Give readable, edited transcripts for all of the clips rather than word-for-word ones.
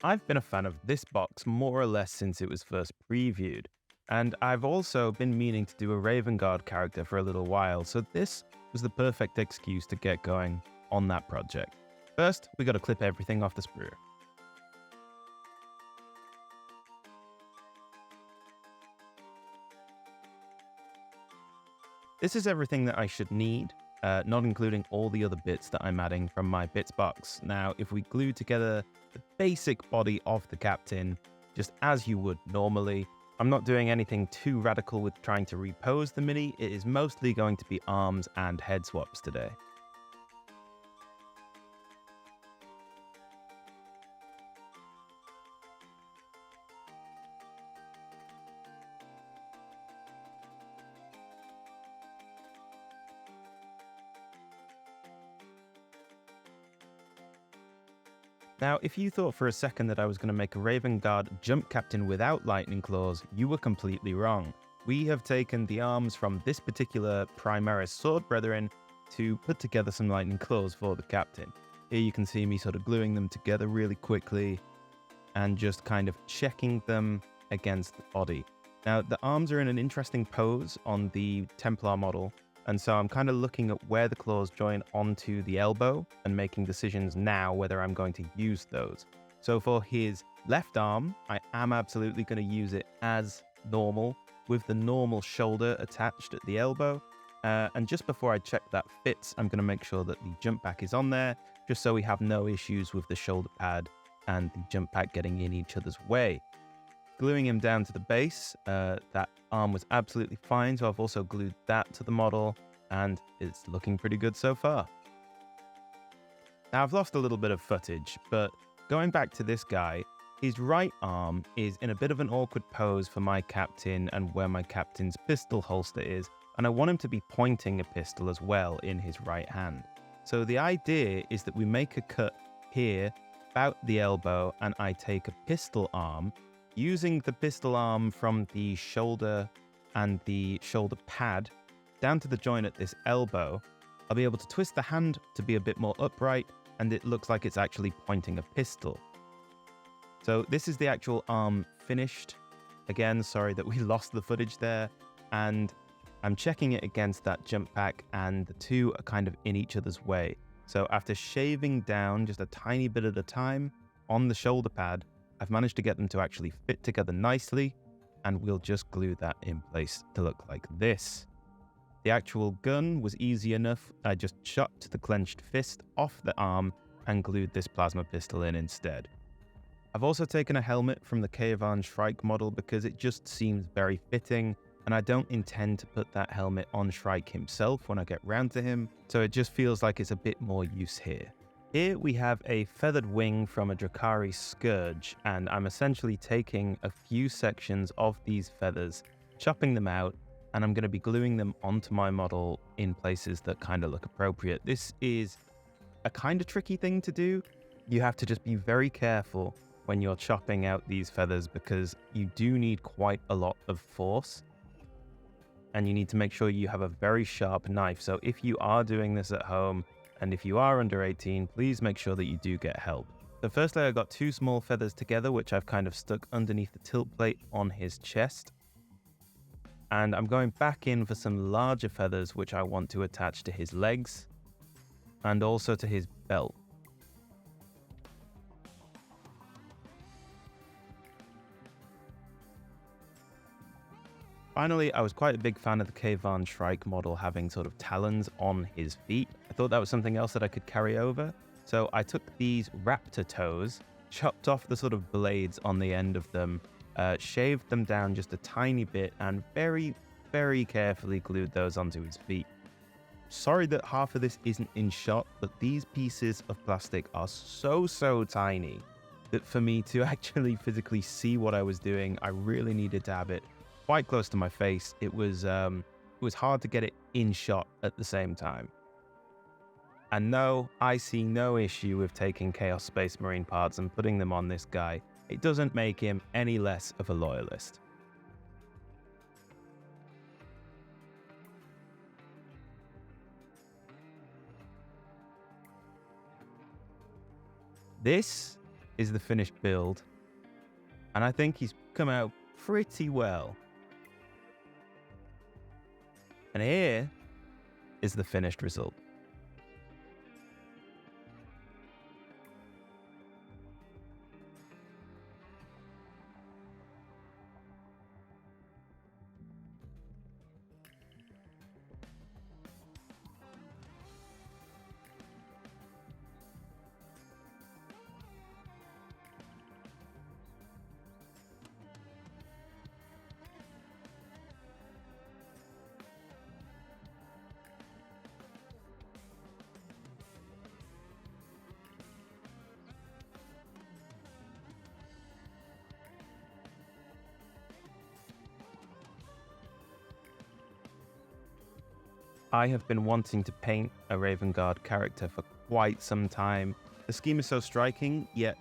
I've been a fan of this box more or less since it was first previewed, and I've also been meaning to do a Raven Guard character for a little while, so this was the perfect excuse to get going on that project. First, we got to clip everything off the sprue. This is everything that I should need, not including all the other bits that I'm adding from my bits box. Now, if we glue together the basic body of the captain, just as you would normally, I'm not doing anything too radical with trying to repose the mini. It is mostly going to be arms and head swaps today. Now, if you thought for a second that I was going to make a Raven Guard jump captain without lightning claws, you were completely wrong. We have taken the arms from this particular Primaris Sword Brethren to put together some lightning claws for the captain. Here you can see me sort of gluing them together really quickly and just kind of checking them against the body. Now, the arms are in an interesting pose on the Templar model, and so I'm kind of looking at where the claws join onto the elbow and making decisions now whether I'm going to use those. So for his left arm, I am absolutely going to use it as normal, with the normal shoulder attached at the elbow. And just before I check that fits, I'm going to make sure that the jump pack is on there, just so we have no issues with the shoulder pad and the jump pack getting in each other's way. Gluing him down to the base, that arm was absolutely fine, so I've also glued that to the model, and it's looking pretty good so far. Now, I've lost a little bit of footage, but going back to this guy, his right arm is in a bit of an awkward pose for my captain and where my captain's pistol holster is, and I want him to be pointing a pistol as well in his right hand. So the idea is that we make a cut here about the elbow, and I take a pistol arm. Using the pistol arm from the shoulder and the shoulder pad down to the joint at this elbow, I'll be able to twist the hand to be a bit more upright, and it looks like it's actually pointing a pistol. So this is the actual arm finished. Again, sorry that we lost the footage there, and I'm checking it against that jump pack, and the two are kind of in each other's way. So after shaving down just a tiny bit at a time on the shoulder pad, I've managed to get them to actually fit together nicely, and we'll just glue that in place to look like this. The actual gun was easy enough. I just chopped the clenched fist off the arm and glued this plasma pistol in instead. I've also taken a helmet from the Kayvaan Shrike model because it just seems very fitting, and I don't intend to put that helmet on Shrike himself when I get round to him, so it just feels like it's a bit more use here. Here we have a feathered wing from a Drakari Scourge, and I'm essentially taking a few sections of these feathers, chopping them out, and I'm going to be gluing them onto my model in places that kind of look appropriate. This is a kind of tricky thing to do. You have to just be very careful when you're chopping out these feathers because you do need quite a lot of force, and you need to make sure you have a very sharp knife. So if you are doing this at home, and if you are under 18, please make sure that you do get help. So firstly, I got two small feathers together, which I've kind of stuck underneath the tilt plate on his chest. And I'm going back in for some larger feathers, which I want to attach to his legs and also to his belt. Finally, I was quite a big fan of the Kayvaan Shrike model having sort of talons on his feet. I thought that was something else that I could carry over. So I took these raptor toes, chopped off the sort of blades on the end of them, shaved them down just a tiny bit, and very, very carefully glued those onto his feet. Sorry that half of this isn't in shot, but these pieces of plastic are so tiny that for me to actually physically see what I was doing, I really needed to have it quite close to my face. It was hard to get it in shot at the same time. And no, I see no issue with taking Chaos Space Marine parts and putting them on this guy. It doesn't make him any less of a loyalist. This is the finished build. And I think he's come out pretty well. And here is the finished result. I have been wanting to paint a Raven Guard character for quite some time. The scheme is so striking, yet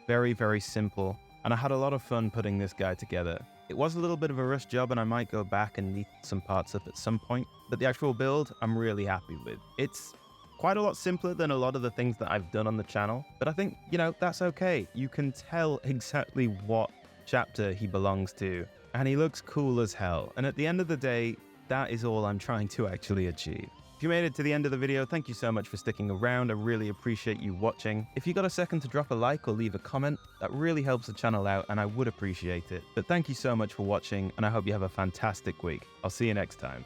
very, very simple, and I had a lot of fun putting this guy together. It was a little bit of a rush job, and I might go back and neat some parts up at some point, but the actual build, I'm really happy with. It's quite a lot simpler than a lot of the things that I've done on the channel, but I think, you know, that's okay. You can tell exactly what chapter he belongs to, and he looks cool as hell, and at the end of the day, that is all I'm trying to actually achieve. If you made it to the end of the video, thank you so much for sticking around. I really appreciate you watching. If you got a second to drop a like or leave a comment, that really helps the channel out and I would appreciate it. But thank you so much for watching and I hope you have a fantastic week. I'll see you next time.